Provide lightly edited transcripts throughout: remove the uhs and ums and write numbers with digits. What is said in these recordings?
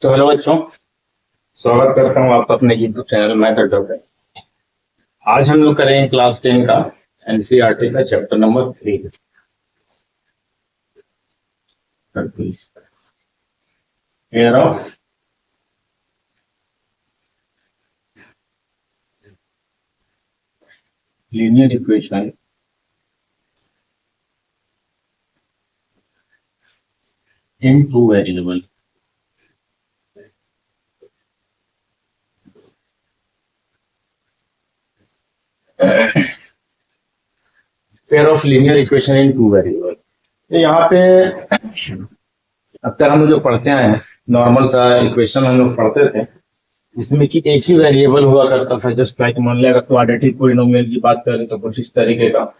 तो हेलो बच्चों, स्वागत करता हूँ आपका अपने यूट्यूब चैनल मैथ अड्डा पे। आज हम लोग करेंगे क्लास 10 का एनसीईआरटी का chapter number 3 pair of linear equation in two variable. Pair of linear equation in two variable. तो यहाँ पे अब तक हम लोग जो पढ़ते आए हैं नॉर्मल सा इक्वेशन हम लोग पढ़ते थे, जिसमें कि एक ही वेरिएबल हुआ करता था। जस्ट लाइक मान लिया अगर क्वाड्रेटिक पॉलिनोमियल की बात करें तो कुछ इस तरीके का,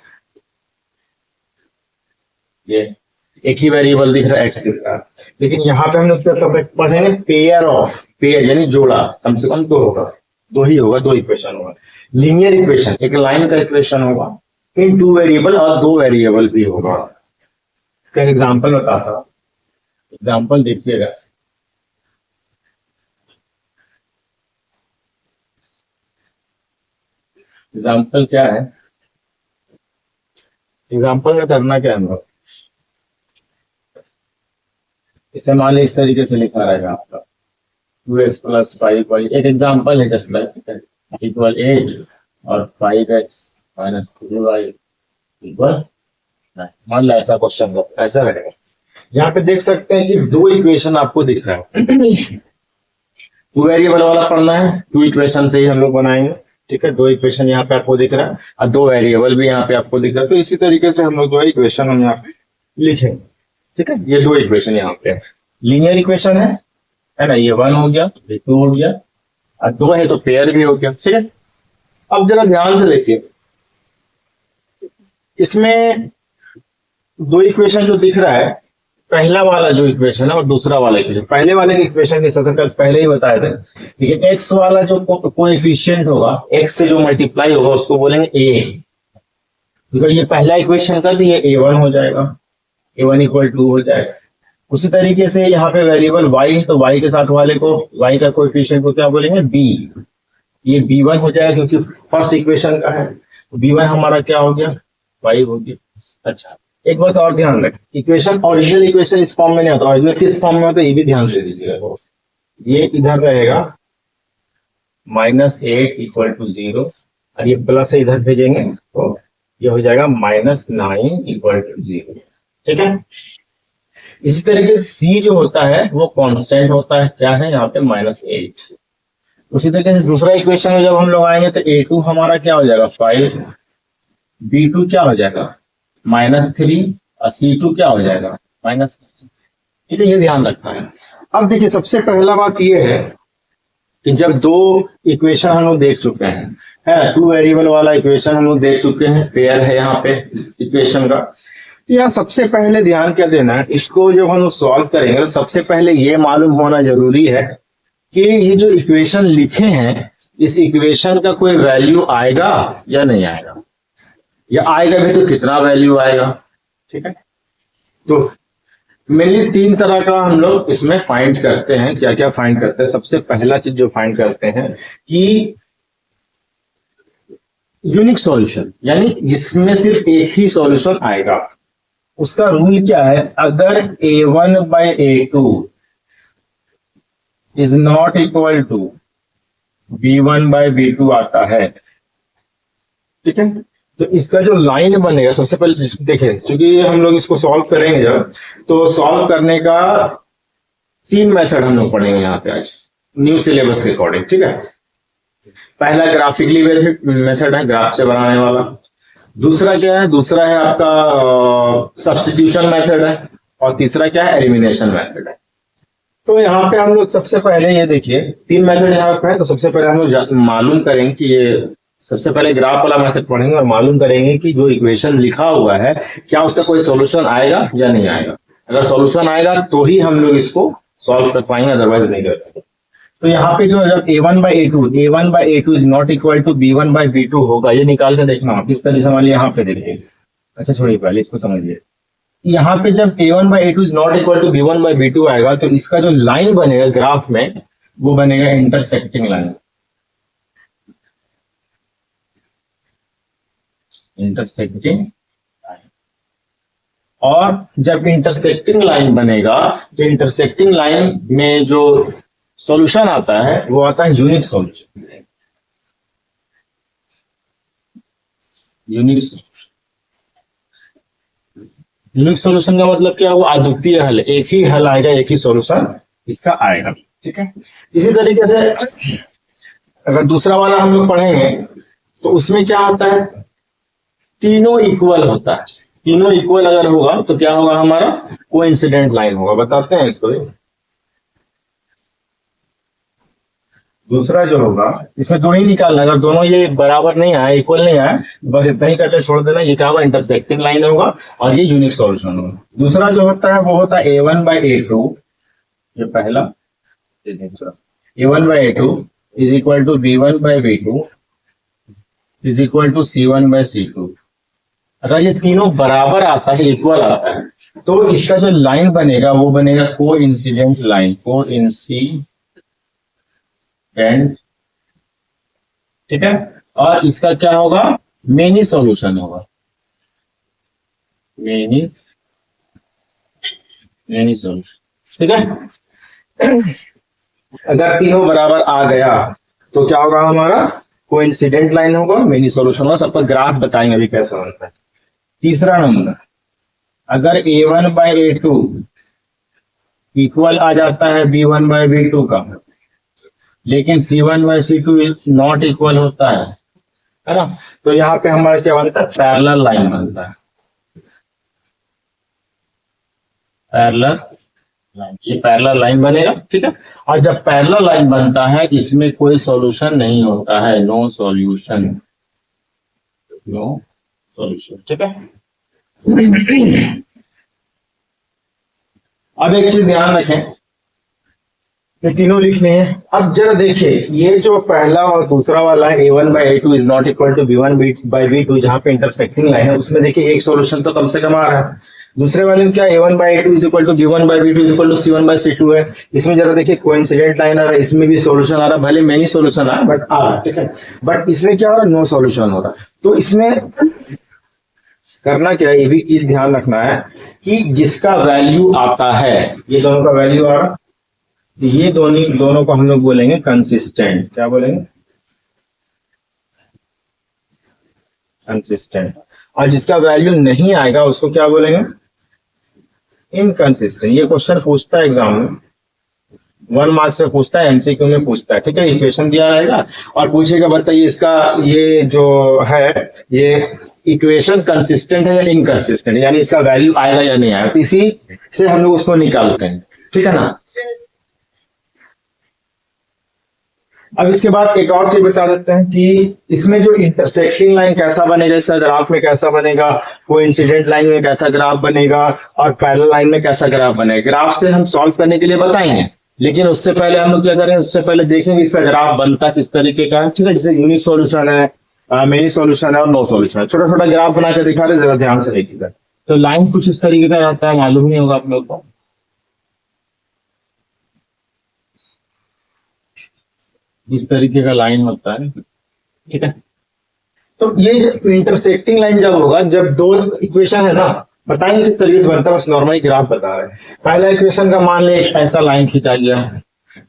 ये एक ही वेरिएबल दिख रहा है, एक्स दिख रहा है। लेकिन यहाँ पे हम लोग क्या पढ़ेंगे, पेयर ऑफ, पेयर यानी जोड़ा, कम से कम दो होगा, दो ही होगा, दो इक्वेशन होगा। लीनियर इक्वेशन एक लाइन का इक्वेशन होगा इन टू वेरिएबल, और दो वेरिएबल भी होगा। क्या एग्जांपल बताता हूं, एग्जांपल देखिएगा। एग्जांपल क्या है, एग्जांपल में करना क्या है, इसे मान लीजिए इस तरीके से लिखा रहेगा आपका 2x + 5y। एक एग्जांपल है, जस्ट लाइक इक्वल 8 और 5x - 3y इक्वल 9। मान लो ऐसा क्वेश्चन हो, ऐसा रहेगा। यहाँ पे देख सकते हैं कि दो इक्वेशन आपको दिख रहा है। टू वेरिएबल वाला पढ़ना है, टू इक्वेशन से ही हम लोग बनाएंगे, ठीक है। दो इक्वेशन यहाँ पे आपको दिख रहा है और दो वेरिएबल भी यहाँ पे आपको दिख रहा है। तो इसी तरीके से हम लोग दो इक्वेशन हम यहाँ पे लिखेंगे, ठीक है। ये दो इक्वेशन यहाँ पे लीनियर इक्वेशन है ना, ये 1 हो गया, ये 2 हो गया, और 2 है तो पेयर भी हो गया, ठीक है। अब जरा ध्यान से देखिए, इसमें दो इक्वेशन जो दिख रहा है, पहला वाला जो इक्वेशन है और दूसरा वाला इक्वेशन। पहले वाले इक्वेशन के सबसे पहले ही बताए थे, लेकिन एक्स वाला जो कोएफिशिएंट होगा, एक्स से जो मल्टीप्लाई होगा उसको बोलेंगे ए। तो ये पहला इक्वेशन का, तो ये a1 हो जाएगा, a1 = 2 हो जाएगा। उसी तरीके से यहाँ पे वेरिएबल y है, तो y के साथ वाले को, y का कोएफिशिएंट को क्या बोलेंगे, b। ये b1 हो जाएगा क्योंकि फर्स्ट इक्वेशन का है। b1 हमारा क्या हो गया, y हो गया। अच्छा, एक बात और ध्यान रखें, इक्वेशन ओरिजिनल इक्वेशन इस फॉर्म में नहीं होता। ओरिजिनल किस फॉर्म में होता है ये भी ध्यान से दीजिएगा। ये इधर रहेगा -8 = 0, और ये प्लस से इधर भेजेंगे तो ये हो जाएगा -9 = 0, ठीक है। इसी तरीके से c जो होता है वो कांस्टेंट होता है, क्या है यहाँ पे -8। उसी तरीके से दूसरा इक्वेशन में जब हम लोग आएंगे तो a2 हमारा क्या हो जाएगा 5, b2 क्या हो जाएगा -3, और c2 क्या हो जाएगा -, ठीक है। ये ध्यान रखना है। अब देखिए, सबसे पहला बात ये है कि जब दो इक्वेशन हम लोग देख चुके हैं, है टू वेरिएबल वाला इक्वेशन हम लोग देख चुके हैं, पेयर है यहाँ पे इक्वेशन का। तो यहाँ सबसे पहले ध्यान क्या देना है, इसको जब हम लोग सॉल्व करेंगे तो सबसे पहले ये मालूम होना जरूरी है कि ये जो इक्वेशन लिखे हैं, इस इक्वेशन का कोई वैल्यू आएगा या नहीं आएगा, या आएगा भी तो कितना वैल्यू आएगा, ठीक है। तो मेनली 3 तरह का हम लोग इसमें फाइंड करते हैं। क्या क्या फाइंड करते हैं, सबसे पहला चीज जो फाइंड करते हैं कि यूनिक सॉल्यूशन, यानी जिसमें सिर्फ एक ही सॉल्यूशन आएगा। उसका रूल क्या है, अगर a1/a2 is not equal to b1/b2 आता है, ठीक है, तो इसका जो लाइन बनेगा, सबसे पहले देखें, क्योंकि हम लोग इसको सॉल्व करेंगे जब, तो सॉल्व करने का 3 मेथड हम लोग पढ़ेंगे यहाँ पे आज न्यू सिलेबस के अकॉर्डिंग, ठीक है। पहला ग्राफिकली मेथड है, ग्राफ से बनाने वाला। दूसरा क्या है, दूसरा है आपका सब्स्टिट्यूशन मेथड है, और तीसरा क्या है, एलिमिनेशन मेथड है। तो यहाँ पे हम लोग सबसे पहले ये देखिए 3 मेथड यहाँ पे है। तो सबसे पहले हम लोग मालूम करेंगे कि ये, सबसे पहले ग्राफ वाला मेथड पढ़ेंगे और मालूम करेंगे कि जो इक्वेशन लिखा हुआ है क्या उसका कोई सॉल्यूशन आएगा या नहीं आएगा। अगर सॉल्यूशन आएगा तो ही हम लोग इसको सॉल्व कर पाएंगे, अदरवाइज नहीं कर पाएंगे। तो यहाँ पे जो जब a1/a2 is not equal to b1/b2 होगा, ये निकाल कर देखना किस तरह से। हमारे यहाँ पे देखिए, अच्छा छोड़िए, पहले इसको समझिए। यहाँ पे जब a1/a2 is not equal to b1/b2 आएगा तो इसका जो लाइन बनेगा ग्राफ में वो बनेगा इंटरसेक्टिंग लाइन। इंटरसेक्टिंग, और जब इंटरसेक्टिंग लाइन बनेगा तो इंटरसेक्टिंग लाइन में जो सॉल्यूशन आता है वो आता है unique solution. Unique solution, unique solution का मतलब क्या हुआ? अद्वितीय हल, एक ही हल आएगा, एक ही सॉल्यूशन इसका आएगा। ठीक है, इसी तरीके से अगर दूसरा वाला हम लोग पढ़ेंगे तो उसमें क्या होता है? तीनों इक्वल होता है। तीनों इक्वल अगर होगा तो क्या होगा? हमारा कोइंसिडेंट लाइन होगा। बताते हैं इसको। दूसरा जो होगा इसमें दो ही निकालना, अगर दोनों ये बराबर नहीं आए, इक्वल नहीं आए, बस इतना ही करके छोड़ देना। ये क्या होगा? इंटरसेक्टिंग लाइन होगा और ये यूनिक सॉल्यूशन होगा। दूसरा जो होता है वो होता है a1/a2, ये पहला। a1/a2 is equal to b1/b2 is equal to c1/c2। अगर ये तीनों बराबर आता है, इक्वल आता है, तो इसका जो लाइन बनेगा वो बनेगा को इंसिडेंट लाइन, को इंसिडेंट। ठीक है, और इसका क्या होगा? मेनी सॉल्यूशन होगा। Many solution. ठीक है, अगर तीनों बराबर आ गया तो क्या होगा? हमारा कोइंसिडेंट लाइन होगा, मेनी सॉल्यूशन होगा। सबका ग्राफ बताएंगे अभी कैसा बनता है। तीसरा नंबर, अगर a1/a2 इक्वल आ जाता है b1/b2 का, लेकिन c1/c2 नॉट इक्वल होता है ना, तो यहाँ पे हमारा क्या बनता है? पैरेलल लाइन बनता है। पैरेलल लाइन, ये पैरेलल लाइन बनेगा। ठीक है, और जब पैरेलल लाइन बनता है इसमें कोई सॉल्यूशन नहीं होता है, नो सॉल्यूशन, नो सॉल्यूशन। ठीक है, अब एक चीज ध्यान रखें, ये तीनों लिखने हैं। अब जरा देखिए, ये जो पहला और दूसरा वाला है a1/a2 is not equal to b1/b2, जहां पे इंटरसेक्टिंग लाइन है, उसमें देखिए एक सॉल्यूशन तो कम से कम आ रहा है। दूसरे वाले में क्या a1/a2 is equal to b1/b2 is equal to c1/c2 है। इसमें जरा देखिए कोइंसिडेंट लाइन आ रहा है, इसमें भी सॉल्यूशन आ रहा है, भले मेनी सॉल्यूशन आ बट आ रहा है। ठीक है, बट इसमें क्या हो रहा है? नो सॉल्यूशन हो रहा है। तो इसमें करना क्या है? ये भी चीज ध्यान रखना है कि जिसका वैल्यू आता है, ये दोनों का वैल्यू आ रहा, ये दोनों को हम लोग बोलेंगे कंसिस्टेंट। क्या बोलेंगे? कंसिस्टेंट। और जिसका वैल्यू नहीं आएगा उसको क्या बोलेंगे? इनकंसिस्टेंट। ये क्वेश्चन पूछता है एग्जाम में, 1 मार्क्स में पूछता है, एमसीक्यू में पूछता है। ठीक है, इक्वेशन दिया रहेगा और पूछेगा बताइए इसका ये जो है ये इक्वेशन कंसिस्टेंट है या इनकंसिस्टेंट, यानी इसका वैल्यू आएगा या नहीं आएगा। तो इसी से हम लोग उसको निकालते हैं। ठीक है ना। अब इसके बाद एक और चीज बता देते हैं कि इसमें जो इंटरसेक्टिंग लाइन कैसा बनेगा, इसका ग्राफ में कैसा बनेगा, कोइंसिडेंट लाइन में कैसा ग्राफ बनेगा और पैरेलल लाइन में कैसा ग्राफ बनेगा। ग्राफ से हम सॉल्व करने के लिए बताएंगे, लेकिन उससे पहले हम लोग क्या करें? उससे पहले देखेंगे इसका ग्राफ बनता किस तरीके का है। ठीक है, जैसे यूनिक सॉल्यूशन है, मेनी सॉल्यूशन है और नो सॉल्यूशन है। छोटा छोटा ग्राफ बना के दिखा रहे, जरा ध्यान से देखिएगा। तो लाइन कुछ इस तरीके का रहता है, मालूम नहीं होगा आप लोग को। इस तरीके का लाइन होता है। ठीक है, तो ये इंटरसेक्टिंग लाइन जब होगा, जब दो इक्वेशन है ना, बताएंगे किस तरीके से बनता है, बस नॉर्मली ग्राफ बता रहे हैं। पहला इक्वेशन का मान ले ऐसा लाइन खींचा गया,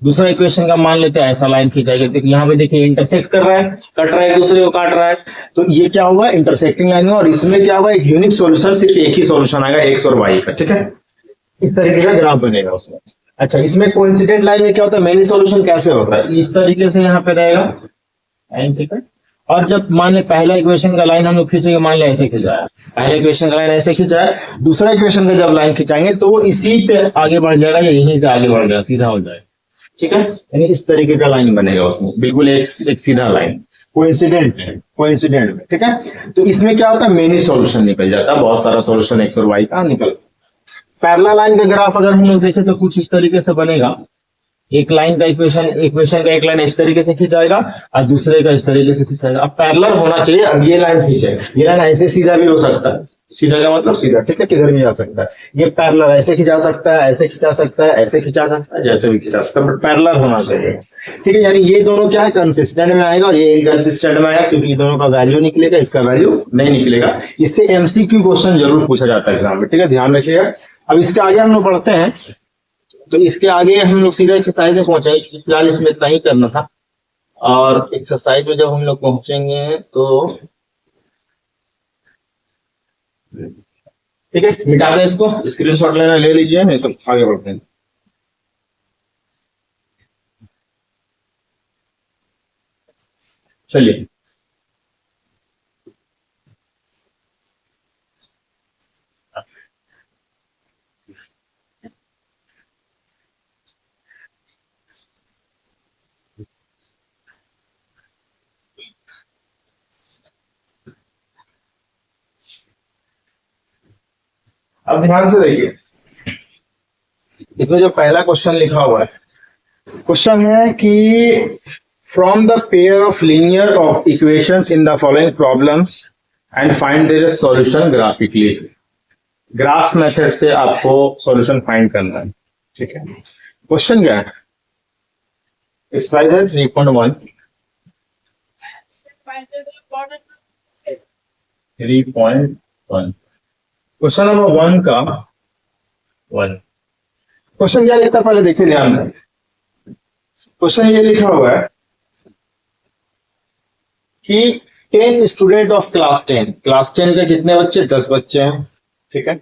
दूसरा इक्वेशन का मान लेते हैं ऐसा लाइन खींचा गया। देखिए यहाँ पे देखिए इंटरसेक्ट कर रहा है, कट रहा है, एक दूसरे को काट रहा है, तो ये क्या होगा? इंटरसेक्टिंग लाइन है। और इसमें क्या होगा? एक यूनिक सॉल्यूशन, सिर्फ एक ही सॉल्यूशन आएगा, एक्स और वाई का। ठीक है, इस तरीके का ग्राफ बनेगा उसमें। अच्छा, इसमें कोइंसिडेंट लाइन में क्या होता है? मेनी सॉल्यूशन कैसे होता है? इस तरीके से यहाँ पे रहेगा। ठीक है, और जब मान ले पहला इक्वेशन का लाइन हम लोग खींचेंगे, मान ले ऐसे खिंचाया, पहले इक्वेशन का लाइन ऐसे खिंचाया, दूसरा इक्वेशन का जब लाइन खिंचाएंगे तो वो इसी पे आगे बढ़ जाएगा या यहीं से आगे बढ़ जाएगा, सीधा हो जाएगा। ठीक है, यानी इस तरीके का लाइन बनेगा उसमें, बिल्कुल एक सीधा लाइन, कोइंसिडेंट में। ठीक है, तो इसमें क्या होता है? मेनी सॉल्यूशन निकल जाता है, बहुत सारा सॉल्यूशन एक्स और वाई का निकल। पैरेलल लाइन का ग्राफ अगर हम लोग देखें तो कुछ इस तरीके से बनेगा। एक लाइन का इक्वेशन का एक लाइन इस तरीके से खिंचाएगा और दूसरे का इस तरीके से खिंचाएगा। अब पैरेलल होना चाहिए। अब ये लाइन खींचे, ये लाइन ऐसे सीधा भी हो सकता है, सीधा का मतलब सीधा, ठीक है, किधर भी जा सकता है। ये पैरेलल ऐसे खिंचा सकता है, ऐसे खिंचा सकता है, ऐसे खिंचा सकता है, जैसे भी खिंचा सकता है, बट पैरेलल होना चाहिए, ठीक है। यानी ये दोनों क्या है, कंसिस्टेंट में आएगा और ये इनकंसिस्टेंट में आएगा, क्योंकि दोनों का वैल्यू निकलेगा, इसका वैल्यू नहीं निकलेगा। इससे एमसीक्यू क्वेश्चन जरूर पूछा जाता है एग्जाम में, ठीक है, ध्यान रखिएगा। अब इसके आगे हम लोग बढ़ते हैं, तो इसके आगे हम लोग सीधा एक्सरसाइज में पहुंचे। फिलहाल इसमें इतना ही करना था, और एक्सरसाइज में जब हम लोग पहुंचेंगे तो ठीक है, मिटा दें इसको, स्क्रीनशॉट लेना ले लीजिए, नहीं तो आगे बढ़ते हैं। चलिए, अब ध्यान से देखिए, इसमें जो पहला क्वेश्चन लिखा हुआ है, क्वेश्चन है कि from the pair of linear of equations in the following problems and find their solution graphically. Graph method से आपको सॉल्यूशन फाइंड करना है, ठीक है। क्वेश्चन क्या है, एक्सरसाइज है 3.1 3.1 क्वेश्चन नंबर 1 का 1 क्वेश्चन क्या लिखता है पहले देखिए ध्यान से। क्वेश्चन ये लिखा हुआ है कि 10 स्टूडेंट ऑफ क्लास 10 के कितने बच्चे, 10 बच्चे हैं, ठीक है।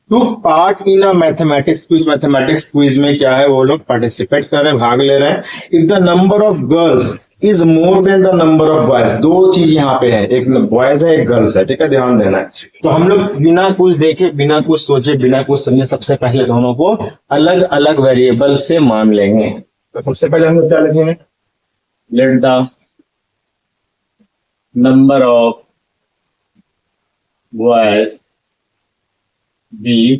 Took part in a mathematics quiz, mathematics quiz में क्या है, वो लोग पार्टिसिपेट कर रहे हैं, भाग ले रहे हैं। If the number of girls is more than the number of boys, दो चीज यहाँ पे है, एक बॉयज है, एक गर्ल्स है, ठीक है, ध्यान देना है। तो हम लोग बिना कुछ देखे, बिना कुछ सोचे, बिना कुछ समझे, सबसे पहले दोनों को अलग अलग वेरिएबल से मान लेंगे। तो सबसे पहले हम लोग क्या लिखेंगे, let the number of boys be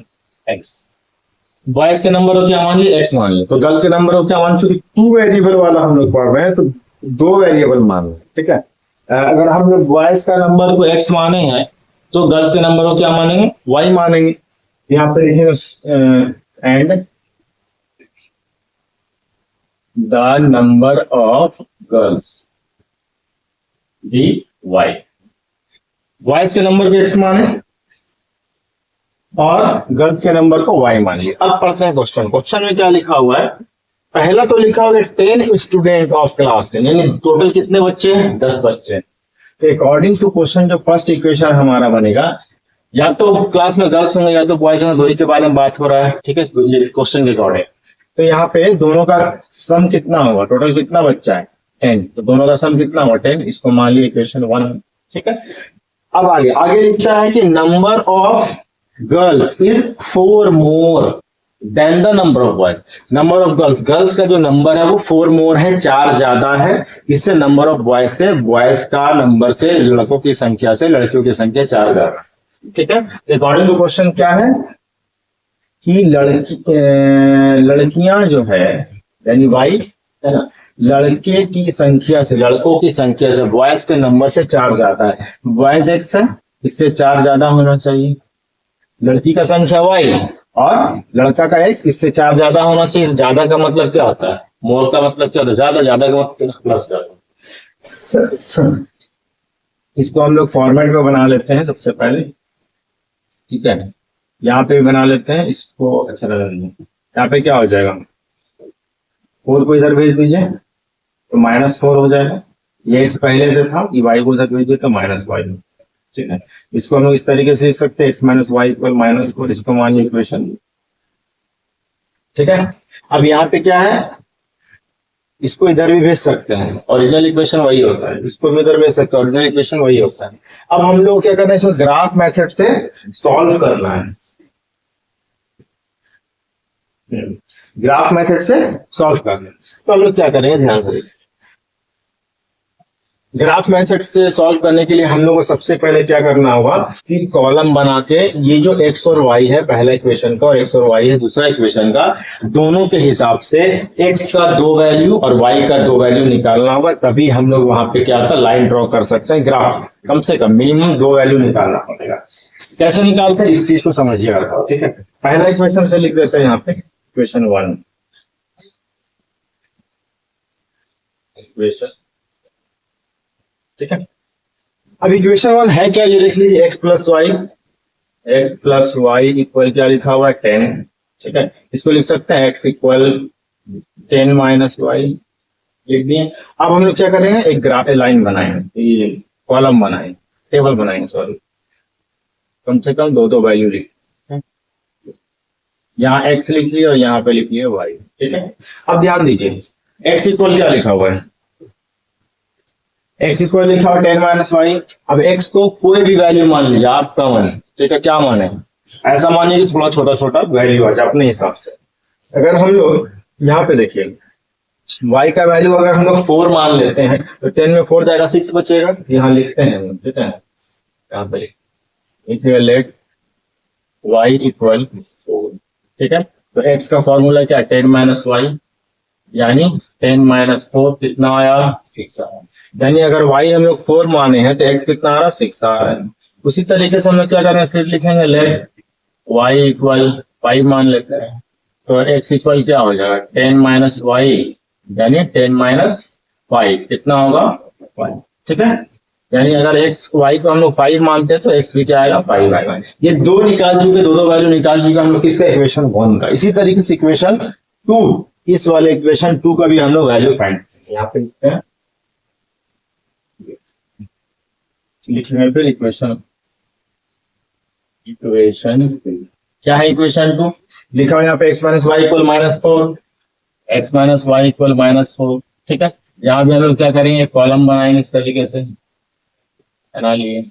X. Boys के नंबर को क्या मान लिया, एक्स मान लिया, तो गर्ल्स के नंबर को क्या मान, चूंकि 2 वेरिएबल वाला हम लोग पढ़ रहे हैं तो 2 वेरिएबल मान लें, ठीक है। अगर हम लोग बॉयज का नंबर को एक्स माने हैं तो गर्ल्स के नंबर को क्या मानेंगे, वाई मानेंगे। यहाँ पे लिखेंगे and the number of girls be Y, boys के नंबर को एक्स माने और गर्ल्स के नंबर को वाई मानिए। अब पढ़ते हैं क्वेश्चन। क्वेश्चन में क्या लिखा हुआ है, पहला तो लिखा होगा 10 स्टूडेंट ऑफ क्लास 10, यानी टोटल कितने बच्चे हैं, 10 बच्चे। तो अकॉर्डिंग टू क्वेश्चन जो फर्स्ट इक्वेशन हमारा बनेगा, या तो क्लास में गर्ल्स होंगे या तो बॉयज होंगे, दो ही के बारे में बात हो रहा है, ठीक है, क्वेश्चन के अकॉर्डिंग। तो यहाँ पे दोनों का सम कितना होगा, टोटल कितना बच्चा है 10, तो दोनों का सम कितना होगा 10, इसको मान लिया इक्वेशन 1, ठीक है। अब आगे आगे लिखता है कि number of girls is 4 more than the number of boys. Number of girls, girls का जो नंबर है वो 4 मोर है, 4 ज्यादा है, इससे नंबर ऑफ बॉयज से, बॉयज का नंबर से, लड़कों की संख्या से लड़कियों की संख्या 4 ज्यादा, ठीक है। अकॉर्डिंग टू क्वेश्चन क्या है कि लड़कियां जो है यानी वाई है ना, लड़के की संख्या से, लड़कों की संख्या से बॉयज के नंबर से 4 ज्यादा है। बॉयज एक्स है, इससे 4 ज्यादा होना चाहिए, लड़की का संख्या वाई और लड़का का एक्स, इससे 4 ज्यादा होना चाहिए। ज्यादा का मतलब क्या होता है, मोर का मतलब क्या होता है, ज्यादा, ज्यादा का मतलब प्लस ज्यादा। इसको हम लोग फॉर्मेट में बना लेते हैं सबसे पहले, ठीक है, यहाँ पे भी बना लेते हैं इसको। अच्छा यहाँ पे क्या हो जाएगा, 4 को इधर भेज दीजिए तो -4 हो जाएगा, ये एक्स पहले से था, ये वाई को इधर भेज दिए तो -y, ठीक है। इसको हम लोग इस तरीके से लिख सकते हैं, x माइनस वाई इक्वल -4, इसको मान लिया इक्वेशन, ठीक है। अब यहाँ पे क्या है, इसको इधर भी भेज सकते हैं, ओरिजिनल इक्वेशन वही होता है, इसको भी इधर भेज सकते हैं, ओरिजिनल इक्वेशन वही होता है। अब हम लोग क्या करना है, इसको ग्राफ मेथड से सॉल्व करना है, ग्राफ मेथड से सॉल्व करना है। तो हम लोग क्या करेंगे, ध्यान से, ग्राफ मेथड से सॉल्व करने के लिए हम लोग को सबसे पहले क्या करना होगा कि कॉलम बना के ये जो x और y है पहला इक्वेशन का और x और y है दूसरा इक्वेशन का, दोनों के हिसाब से x का 2 वैल्यू और y का 2 वैल्यू निकालना होगा, तभी हम लोग वहां पे क्या था लाइन ड्रॉ कर सकते हैं। ग्राफ कम से कम मिनिमम 2 वैल्यू निकालना पड़ेगा। कैसे निकालते हैं इस चीज को समझिएगा, ठीक है। पहला इक्वेशन से लिख देते हैं यहाँ पे इक्वेशन 1, इक्वेशन, ठीक है। अब इक्वेशन 1 है क्या ये देख लीजिए, x प्लस वाई इक्वल क्या लिखा हुआ है 10, ठीक है। इसको लिख सकते हैं x इक्वल 10 माइनस वाई, लिख दिए। अब हम लोग क्या करेंगे, एक ग्राफ लाइन बनाएंगे, ये कॉलम बनाएंगे, टेबल बनाएंगे, सॉरी, कम से कम 2 वैल्यू लिख, यहाँ x लिख लिया और यहाँ पे लिख लिया y, ठीक है। अब ध्यान दीजिए x इक्वल क्या लिखा हुआ है, x इक्वल लिखा हुआ 10 माइनस वाई। अब x को कोई भी वैल्यू मान लीजिए आपका मन, ठीक है, क्या माने, ऐसा मानिए कि थोड़ा छोटा छोटा वैल्यू आ जाए अपने हिसाब से। अगर हम लोग यहाँ पे देखिए y का वैल्यू अगर हम लोग 4 मान लेते हैं तो 10 में 4 जाएगा 6 बचेगा, यहाँ लिखते हैं, ठीक है, यहाँ पे लिखिए लेट y इक्वल 4, ठीक है। तो x का फॉर्मूला क्या, 10 माइनस वाई, यानी 10 माइनस 4 कितना आया, 6 आया। यानी अगर y हम लोग 4 माने हैं तो x कितना आ रहा, 6 आ रहा है। उसी तरीके से हम लोग क्या करेंगे, फिर लिखेंगे लेट y इक्वल 5 मान लेते हैं, तो x इक्वल क्या हो जाएगा 10 माइनस वाई, यानी 10 माइनस 5 कितना होगा 5, ठीक है। यानी अगर x y को हम लोग 5 मानते हैं तो x भी क्या आएगा 5 आएगा। ये 2 निकाल चुके, 2 वैल्यू निकाल चुके हम लोग किसका, इक्वेशन 1 का। इसी तरीके से इक्वेशन 2, इस वाले इक्वेशन 2 का भी हम लोग वैल्यू फाइंड यहाँ पे लिखते हैं, लिखेंगे फिर इक्वेशन क्या है, इक्वेशन 2 लिखा हुआ यहाँ पे x minus Y equal minus 4, x minus Y equal minus 4, ठीक है। यहाँ भी हम लोग क्या करेंगे, कॉलम बनाएंगे इस तरीके से, बना लिए,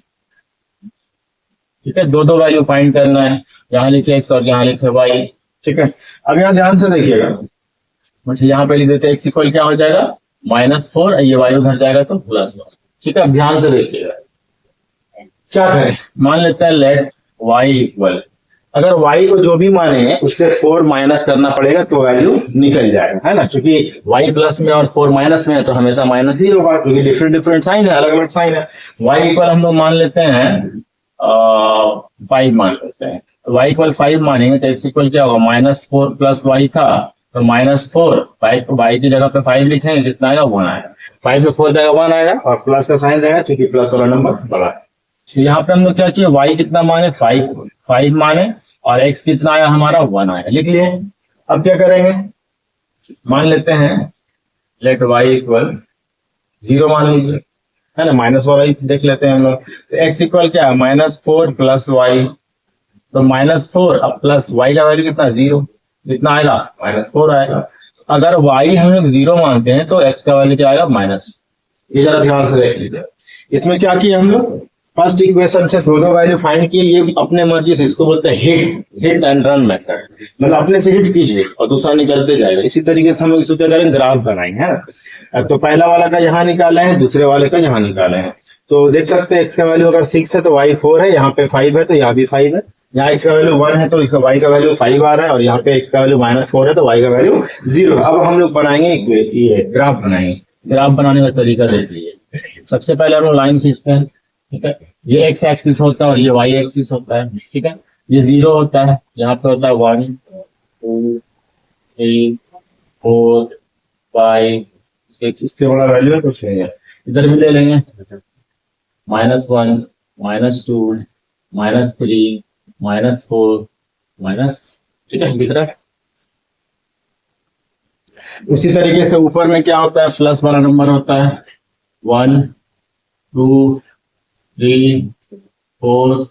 ठीक है। 2 वैल्यू फाइंड करना है, यहाँ लिखे x और यहाँ लिखे y, ठीक है। अब यहाँ ध्यान से देखिएगा, मुझे यहाँ पे लिख देते हैं x इक्वल क्या हो जाएगा -4, ये y उधर जाएगा तो +1, ठीक है। अब ध्यान से देखिएगा क्या करें, मान लेते हैं लेट y इक्वल, अगर y को जो भी माने हैं उससे 4 माइनस करना पड़ेगा तो वैल्यू निकल जाएगा, है ना। क्योंकि y प्लस में और 4 माइनस में है तो हमेशा माइनस ही होगा, क्योंकि डिफरेंट साइन है, अलग अलग साइन है। y इक्वल हम लोग मान लेते हैं 5 मान लेते हैं, y इक्वल 5 मानेंगे तो x इक्वल क्या होगा -4 प्लस y था तो -4, y की जगह पे 5 लिखेंगे, कितना आएगा 1 आएगा, 5 में 4 जाएगा 1 आएगा और प्लस का साइन रहेगा क्योंकि प्लस वाला नंबर बड़ा है। तो यहाँ पे हम लोग क्या किया, y कितना माने 5 माने और x कितना आया हमारा 1 आया, लिख लिए। अब क्या करेंगे, मान लेते हैं लेट y इक्वल 0 मान लीजिए, है ना, माइनस वाला ही देख लेते हैं हम लोग। तो x इक्वल क्या है -4 प्लस वाई, तो -4 अब प्लस y का वैल्यू कितना 0, कितना आएगा -4 आएगा। अगर y हम लोग 0 मानते हैं तो x का वैल्यू क्या आएगा -, ये जरा ध्यान से देख लीजिए। इसमें क्या किया हम लोग, फर्स्ट इक्वेशन से 2 वैल्यू फाइंड किए, ये अपने मर्जी से, इसको बोलते हैं हिट एंड रन मेथड, मतलब अपने से हिट कीजिए और दूसरा निकलते जाएगा। इसी तरीके से हम लोग इसको क्या करेंगे, ग्राफ बनाएंगे, है। तो पहला वाला का यहाँ निकाले हैं, दूसरे वाले का यहाँ निकाले हैं, तो देख सकते हैं x का वैल्यू अगर 6 है तो y 4 है, यहाँ पे 5 है तो यहाँ भी 5 है, यहाँ x का वैल्यू 1 है तो इसका y का वैल्यू 5 आ रहा है और यहाँ पे x का वैल्यू -4 है तो y का वैल्यू 0। अब हम लोग बनाएंगे ये ग्राफ बनाएंगे। ग्राफ बनाने का तरीका देख लीजिए, सबसे पहले हम लोग लाइन खींचते हैं, ठीक है। ये x एक्सिस होता है और ये y एक्सिस होता है, ठीक है। ये 0 होता है, यहाँ पे होता है 1 2 3 4 5 6, इससे बड़ा वैल्यू है कुछ नहीं है। इधर भी ले लेंगे -1 -2 -3 -4 ठीक है, दिख रहा है। उसी तरीके से ऊपर में क्या होता है, प्लस वाला नंबर होता है 1 2 3 4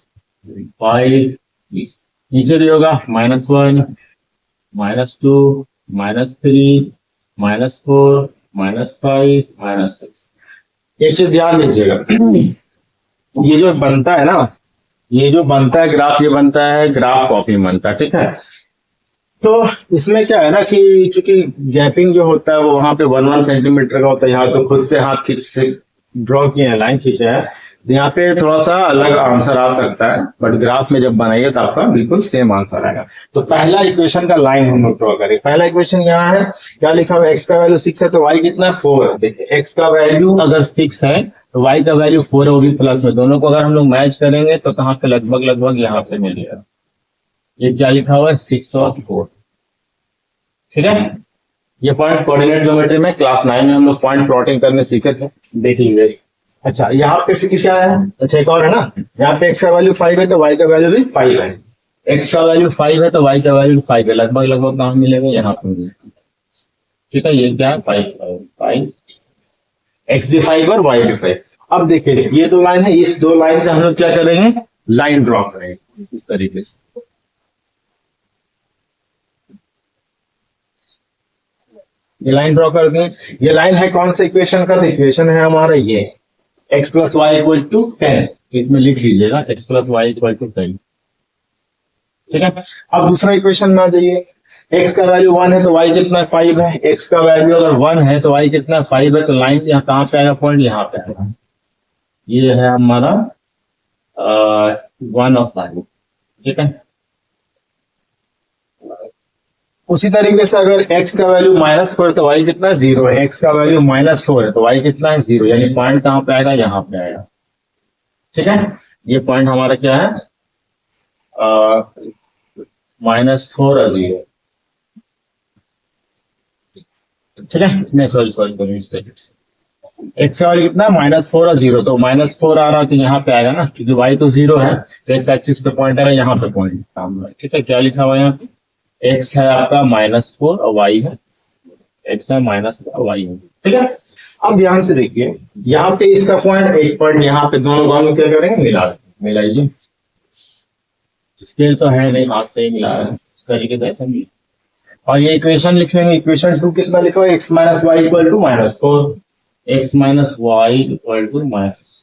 5 6, नीचे भी होगा -1 -2 -3 -4 -5 -6। एक चीज ध्यान दीजिएगा, ये जो बनता है ना, ये जो बनता है ग्राफ, ये बनता है ग्राफ कॉपी बनता है, ठीक है। तो इसमें क्या है ना कि चूंकि गैपिंग जो होता है वो वहां पे 1 सेंटीमीटर का होता है, यहाँ तो खुद से हाथ खींच से ड्रॉ किए हैं, लाइन खींचे हैं, तो यहाँ पे थोड़ा सा अलग आंसर आ सकता है, बट ग्राफ में जब बनाइए तो आपका बिल्कुल सेम आंसर आएगा। तो पहला इक्वेशन का लाइन हम लोग ड्रॉ करें। पहला इक्वेशन यहाँ है, क्या लिखा हुआ है, एक्स का वैल्यू 6 है तो वाई कितना है 4 है। देखिए एक्स का वैल्यू अगर 6 है तो वाई का वैल्यू 4 है, वो भी प्लस में, दोनों को अगर हम लोग मैच करेंगे तो कहाँ पे लगभग लगभग यहाँ पे मिलेगा। ये क्या लिखा हुआ है 6 और 4, ठीक है। ये पॉइंट कोऑर्डिनेट ज्योमेट्री में क्लास 9 में हम लोग पॉइंट प्लॉटिंग करने सीखे थे, देख लीजिए। अच्छा यहाँ पे फिर क्या है, अच्छा एक और है ना, यहाँ पे एक्स का वैल्यू 5 है तो वाई का वैल्यू भी 5 है। एक्स का वैल्यू 5 है तो वाई का वैल्यू 5 है, लगभग लगभग कहाँ मिलेगा, यहाँ पे मिलेगा, ठीक है। ये क्या है 5 एक्स भी 5 और वाई भी 5। अब देखिए ये दो लाइन है, इस दो लाइन से हम लोग क्या करेंगे, लाइन ड्रॉ करेंगे इस तरीके से। ये लाइन ड्रॉ कर दें। ये लाइन है कौन से इक्वेशन का, तो इक्वेशन है हमारा ये x plus Y equal to 10, इसमें लिख लीजिएगा x plus Y equal to 10, ठीक है। अब दूसरा इक्वेशन में आ जाइए, x का वैल्यू 1 है तो y कितना 5 है, x का वैल्यू अगर 1 है तो y कितना 5 है, तो लाइन यहाँ कहाँ पे आएगा, पॉइंट यहाँ पे आएगा। ये है हमारा 1 और 5, ठीक है। उसी तरीके से अगर x का वैल्यू -4 तो y कितना 0 है, x का वैल्यू -4 है तो y कितना है 0, यानी पॉइंट कहाँ पे आएगा, यहाँ पे आएगा, ठीक है। ये पॉइंट हमारा क्या है -4 और 0, ठीक है। नहीं सॉरी मिस्टेक, x का वैल्यू कितना -4 और 0, तो -4 आ रहा है तो यहाँ पे आएगा ना, क्योंकि y तो 0 है तो x एक्सिस पे पॉइंट आएगा, यहाँ पे पॉइंट, ठीक है। क्या लिखा हुआ है यहाँ पे, x है आपका -4 और y है, x है -4 और y है, ठीक है। अब ध्यान से देखिए यहाँ पे इसका पॉइंट, एक पॉइंट यहाँ पे, दोनों बाजू क्या करेंगे, मिलाइए। स्केल तो है नहीं, हाथ से ही मिला है, इस तरीके से ऐसा नहीं। और ये इक्वेशन लिख लेंगे, इक्वेशन 2 कितना लिखा हुआ है, x minus Y equal to -4, x minus Y equal to minus.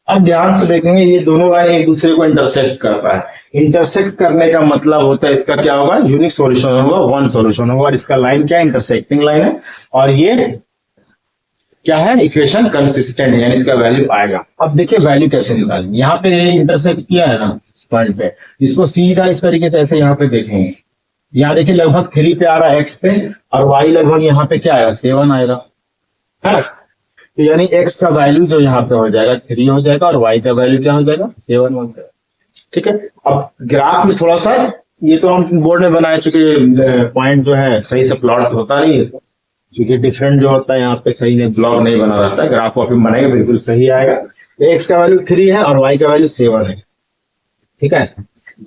अब ध्यान से देखेंगे ये दोनों लाइन एक दूसरे को इंटरसेक्ट कर रहा है। इंटरसेक्ट करने का मतलब होता है इसका क्या होगा, यूनिक सॉल्यूशन होगा, वन सॉल्यूशन होगा, और इसका लाइन क्या है, इंटरसेक्टिंग लाइन है, और ये क्या है, इक्वेशन कंसिस्टेंट है, यानी इसका वैल्यू आएगा। अब देखिए वैल्यू कैसे निकालेंगे, यहाँ पे इंटरसेक्ट किया है ना इस पॉइंट पे, इसको सीधा इस तरीके से ऐसे यहाँ पे देखेंगे, यहाँ देखिए लगभग 3 पे आ रहा है x पे, और y लगभग यहाँ पे क्या आएगा 7 आएगा, है। तो यानी x का वैल्यू जो यहाँ पे हो जाएगा 3 हो जाएगा, और y का वैल्यू क्या हो जाएगा 7 हो जाएगा, ठीक है। अब ग्राफ में थोड़ा सा, ये तो हम बोर्ड में बना चुके, पॉइंट जो है सही से प्लॉट होता नहीं है, क्योंकि डिफरेंट जो होता है यहाँ पे सही नहीं, ब्लॉक नहीं बना रहता है, ग्राफ ऑफ बनाएगा बिल्कुल सही आएगा। x का वैल्यू 3 है और y का वैल्यू 7 है, ठीक है।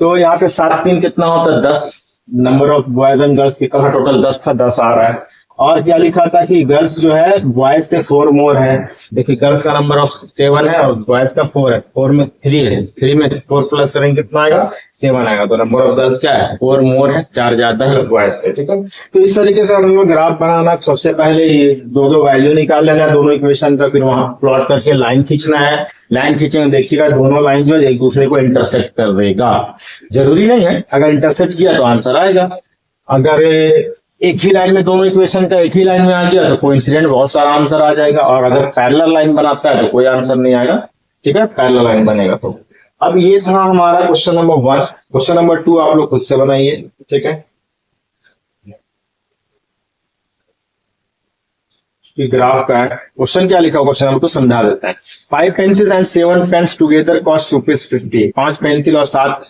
तो यहाँ पे 7 3 कितना होता है 10, number of boys and girls कितना था, टोटल 10 था, 10 आ रहा है। और क्या लिखा था कि गर्ल्स जो है बॉयज से 4 मोर है, देखिए गर्ल्स का नंबर ऑफ 7 है और बॉयज का 4 है, 4 में 3 है, 3 में 4 प्लस करेंगे कितना आएगा 7 आएगा, तो नंबर ऑफ गर्ल्स क्या है 4 मोर है, 4 ज्यादा है बॉयज से, ठीक है। तो इस तरीके से हम लोग ग्राफ बनाना, सबसे पहले ये दो वैल्यू निकाल लेना है दोनों इक्वेशन का, फिर वहां प्लॉट करके लाइन खींचना है। लाइन खींचेंगे देखिएगा दोनों लाइन जो है एक दूसरे को इंटरसेक्ट कर देगा, जरूरी नहीं है अगर इंटरसेक्ट किया तो आंसर आएगा, अगर एक ही लाइन में दोनों इक्वेशन का एक ही लाइन में आ गया तो कोइंसिडेंट बहुत सारा आंसर आ जाएगा, और अगर पैरेलल लाइन बनाता है तो कोई आंसर नहीं आएगा, ठीक है, पैरेलल लाइन बनेगा तो। अब ये था हमारा क्वेश्चन नंबर 1। क्वेश्चन नंबर 2 आप लोग खुद से बनाइए, ठीक है। ग्राफ का है, क्वेश्चन क्या लिखा, क्वेश्चन हमको समझा देता है। 5 pencils and 7 pens together cost ₹50। 5 pencil और 7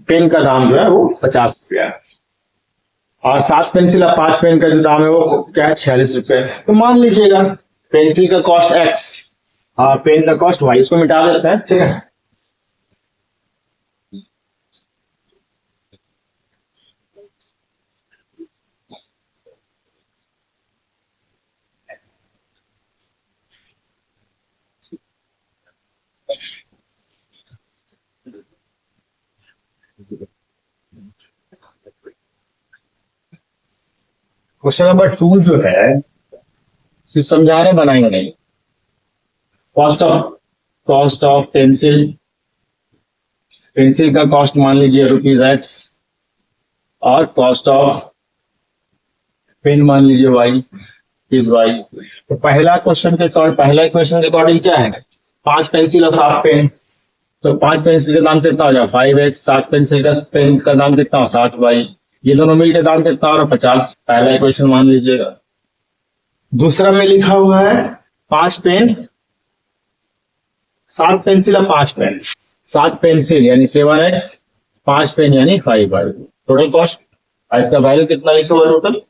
पेन का दाम जो है वो 50 रुपया है, और 7 पेंसिल और 5 पेन का जो दाम है वो क्या है 46 रुपए। तो मान लीजिएगा पेंसिल का कॉस्ट x और पेन का कॉस्ट y, इसको मिटा देते हैं, ठीक है। क्वेश्चन नंबर 2 जो है सिर्फ समझा रहे बनाएंगे नहीं। कॉस्ट ऑफ पेंसिल का कॉस्ट मान लीजिए ₹x, और कॉस्ट ऑफ पेन मान लीजिए y, इज वाई। तो पहला क्वेश्चन के अकॉर्डिंग, पहला क्वेश्चन के अकॉर्डिंग क्या है, 5 पेंसिल और 7 पेन। तो 5 पेंसिल का दाम कितना हो जाए 5x, 7 पेंसिल का पेन का दाम कितना हो 7y, ये दोनों मिलकर दाम कितना हो रहा 50। पहला इक्वेशन मान लीजिएगा। दूसरा में लिखा हुआ है 5 पेन, 7 पेंसिल और 5 पेन, 7 पेंसिल यानी 7x, 5 पेन यानी 5y। टोटल कॉस्ट इसका वैल्यू कितना लिखा हुआ टोटल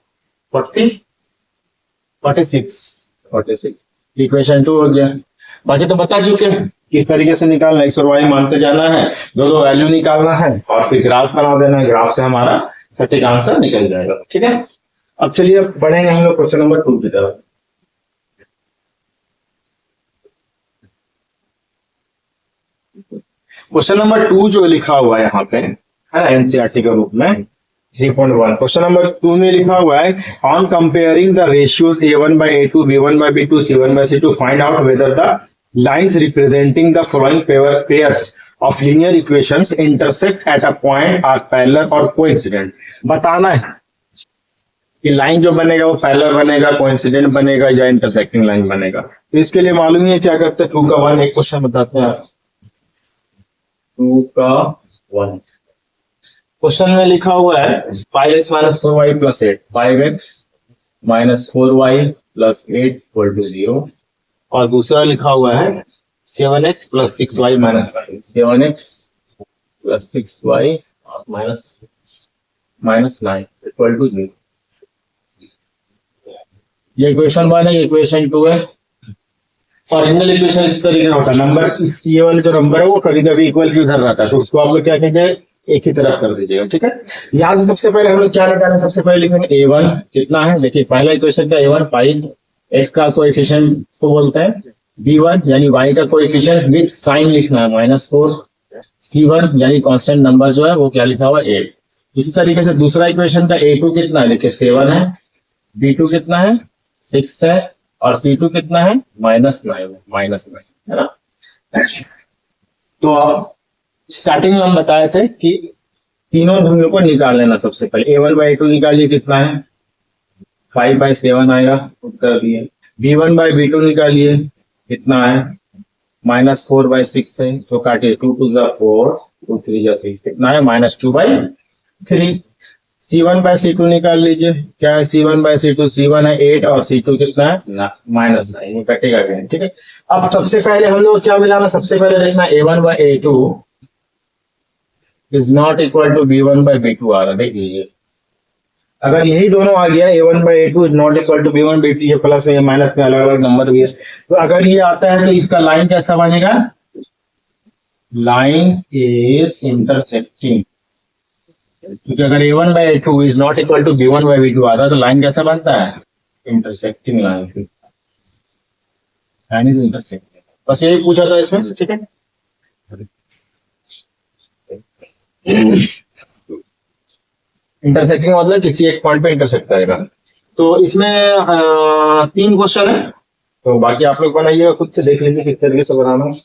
46। इक्वेशन 2 हो गया। बाकी तो बता चुके हैं किस तरीके से निकालना, एक्स और वाई मानते जाना है, दो वैल्यू निकालना है और फिर ग्राफ बना देना है, ग्राफ से हमारा सटीक आंसर निकल जाएगा। ठीक है, अब चलिए अब बढ़ेंगे हम लोग क्वेश्चन नंबर 2 की तरफ। क्वेश्चन नंबर 2 जो लिखा हुआ है यहाँ पे है ना एनसीईआरटी के बुक में 3.1, क्वेश्चन नंबर 2 में लिखा हुआ है on comparing the ratios a1 by a2 b1 by b2 c1 by c2 find out whether the lines representing the following pairs of linear equations intersect at a point are parallel or coincident। बताना है कि line जो बनेगा वो parallel बनेगा, coincident बनेगा या intersecting line बनेगा। तो इसके लिए मालूम है क्या करते हैं 2 का 1 एक क्वेश्चन बताते हैं। 2 का 1 क्वेश्चन में लिखा हुआ है 5x minus 4y plus 8, 5x minus 4y plus 8 equal to 0। और दूसरा लिखा हुआ है 7x plus 6y minus 5, 7x plus 6y minus 9 equal to 0। ये इक्वेशन 1 है, ये इक्वेशन 2 है। और इंगल इक्वेशन इस तरीके का होता है, नंबर इस ये वाले जो नंबर है वो कभी कभी इक्वल की उधर रहता है, तो उसको आप लोग क्या कहेंगे एक ही तरफ कर दीजिएगा। ठीक है, यहाँ से सबसे पहले हम लोग क्या निकालें, सबसे पहले लिखेंगे a1 कितना है, देखिए पहला इक्वेशन का a1 5 x का कोएफिशिएंट को बोलते हैं, b1 यानी y का कोएफिशिएंट विथ साइन लिखना है -4, c1 यानी कांस्टेंट नंबर जो है वो क्या लिखा हुआ 8। इसी तरीके से दूसरा इक्वेशन का a2 कितना है, देखिए 7 है, b2 कितना है 6 है और c2 कितना है -9 है ना। तो स्टार्टिंग में हम बताए थे कि तीनों ढंगों को निकाल लेना। सबसे पहले a1 by a2 निकालिए कितना है 5 by 7 आएगा, उत्तर दिए। b1 by b2 निकालिए कितना है -4 by 6 है, तो काटिए 2 2 जा 4 2 3 जा 6 कितना है -2 by 3। c1 by c2 निकाल लीजिए, क्या है c1 by c2, c1 है 8 और c2 कितना है -9, कटेगा again। ठीक है, अब सबसे पहले हम लोग क्या मिलाना, सबसे पहले देखना a1 by a2 is not equal to b1 by b2 आ रहा, देख लीजिए। अगर यही दोनों आ गया a1 by a2 is not equal to b1 by b2, ये प्लस है माइनस में अलग अलग नंबर भी है, तो अगर ये आता है तो इसका लाइन कैसा बनेगा, लाइन इज इंटरसेक्टिंग। क्योंकि अगर a1 by a2 is not equal to b1 by b2 आता है तो लाइन कैसा बनता है, intersecting line, line is intersecting. बस यही पूछा था इसमें। ठीक है, इंटरसेक्टिंग मतलब किसी एक पॉइंट पे इंटरसेक्ट करेगा। तो इसमें 3 क्वेश्चन है, तो बाकी आप लोग बनाइएगा, खुद से देख लीजिए किस तरीके से बनाना है।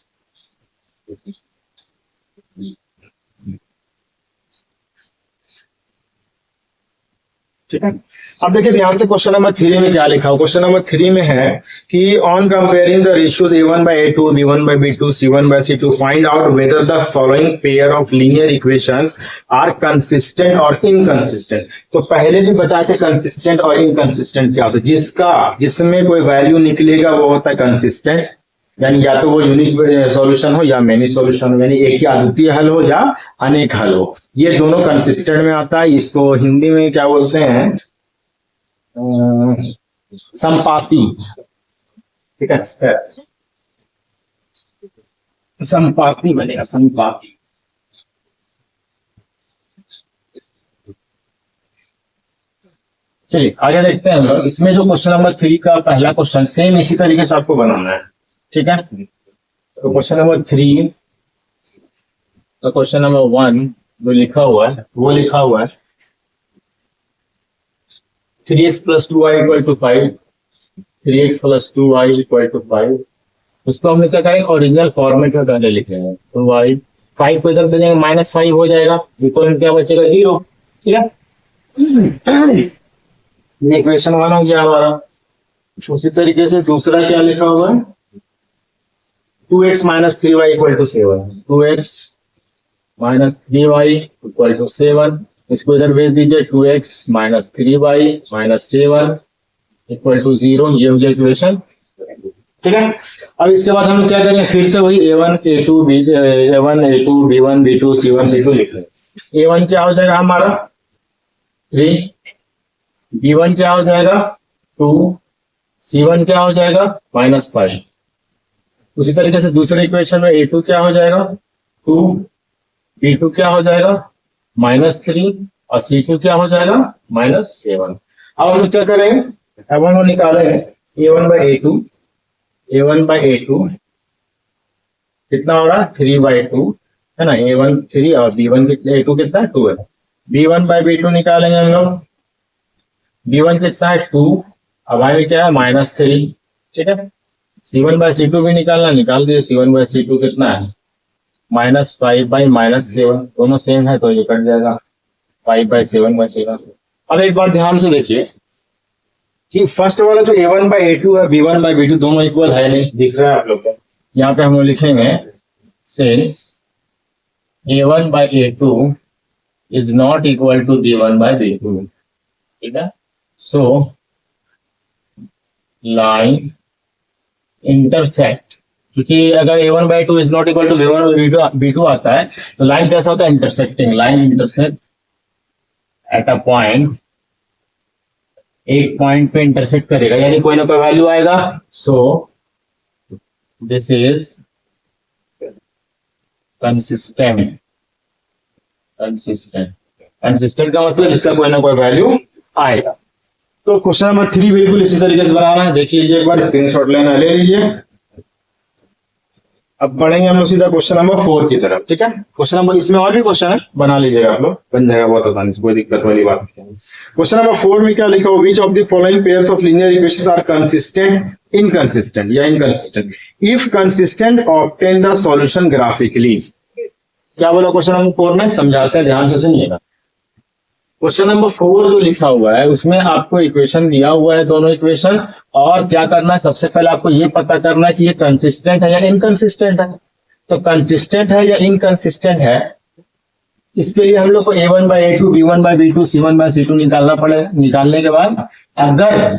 ठीक है, अब देखिए ध्यान से क्वेश्चन नंबर 3 में क्या लिखा हो। क्वेश्चन नंबर 3 में है कि on comparing the ratios a1 by a2 b1 by b2 c1 by c2 find out whether the following pair of linear equations are consistent और इनकंसिस्टेंट। तो पहले भी बताए थे कंसिस्टेंट और इनकंसिस्टेंट क्या होता है, जिसमें कोई वैल्यू निकलेगा वो होता है कंसिस्टेंट, यानी या तो वो यूनिक सॉल्यूशन हो या मेनी सॉल्यूशन हो, यानी एक ही अद्वितीय हल हो या अनेक हल हो, ये दोनों कंसिस्टेंट में आता है। इसको हिंदी में क्या बोलते हैं, संपाती। ठीक है, संपाती बनेगा, संपाती। चलिए आगे देखते हैं हम लोग। इसमें जो क्वेश्चन नंबर 3 का पहला क्वेश्चन सेम इसी तरीके से आपको बनाना है। ठीक है, तो क्वेश्चन नंबर 3 तो क्वेश्चन नंबर 1 जो लिखा हुआ है वो लिखा हुआ है 3x plus 2y equal to 5, 3x plus 2y equal to 5। उसको हमने क्या करेंगे, ओरिजिनल फॉर्मेट में पहले लिखेंगे। तो y 5 को इधर देंगे -5 हो जाएगा, इक्वल क्या बचेगा 0। ठीक है, इक्वेशन 1 हो गया हमारा। उसी तरीके से दूसरा क्या लिखा हुआ है, 2x minus 3y equal to 7, 2x minus 3y equal to 7, इसको इधर भेज दीजिए, 2x minus 3y minus 7 equal to 0, ये हो गया इक्वेशन। ठीक है, अब इसके बाद हम क्या करें, फिर से वही a1 a2 a1 a2 b1 b2 c1 c2 लिख रहे हैं। a1 क्या हो जाएगा हमारा 3, b1 क्या हो जाएगा 2, c1 क्या हो जाएगा -5। उसी तरीके से दूसरे इक्वेशन में a2 क्या हो जाएगा 2, b2 क्या हो जाएगा -3 और c2 क्या हो जाएगा -7। अब हम क्या करेंगे, अब हम निकालेंगे a1 by a2, a1 by a2 कितना हो रहा है 3/2 है ना, a1 3 और b1 a2 कितना है 2 है। b1 by b2 निकालेंगे हम लोग, b1 कितना है 2, अब आगे क्या है -3। ठीक है, c1 by c2 भी निकालना, निकाल दिए, c1 by c2 कितना है -5 by -7, दोनों सेम है तो ये कट जाएगा 5/7/7। अब एक बात ध्यान से देखिए कि फर्स्ट वाला जो a1 by a2 है b1 by b2 दोनों इक्वल है नहीं, दिख रहा है आप लोग को। यहाँ पे हम लोग लिखेंगे since a1 by a2 is not equal to b1 by b2। ठीक है, सो लाइन इंटरसेक्ट, क्योंकि अगर a1 by 2 is not equal to b1 by b2 आता है तो लाइन कैसा होता है intersecting, line intersect at a point, एक पॉइंट पे इंटरसेक्ट करेगा, यानी कोई ना कोई वैल्यू आएगा। So this is consistent, consistent, consistent का मतलब इसका कोई ना कोई वैल्यू आएगा। तो क्वेश्चन नंबर 3 बिल्कुल इसी तरीके से बनाना है, देख लीजिए एक बार, स्क्रीनशॉट लेना ले लीजिए। अब बढ़ेंगे हम लोग सीधा क्वेश्चन नंबर 4 की तरफ। ठीक है, क्वेश्चन नंबर, इसमें और भी क्वेश्चन है, बना लीजिएगा आप लोग, बन जाएगा बहुत आसानी से, कोई दिक्कत वाली बात नहीं। क्वेश्चन नंबर 4 में क्या लिखा हो, which of the following pairs of linear equations are consistent, inconsistent या inconsistent, if consistent obtain the solution graphically. क्या बोला क्वेश्चन नंबर 4 में, समझाते हैं, ध्यान से सुनिएगा। क्वेश्चन नंबर 4 जो लिखा हुआ है उसमें आपको इक्वेशन दिया हुआ है, दोनों इक्वेशन, और क्या करना है, सबसे पहले आपको ये पता करना है कि ये कंसिस्टेंट है या इनकंसिस्टेंट है। तो कंसिस्टेंट है या इनकंसिस्टेंट है, इसके लिए हम लोग को a1 by a2 b1 by b2 c1 by c2 निकालना पड़ेगा। निकालने के बाद अगर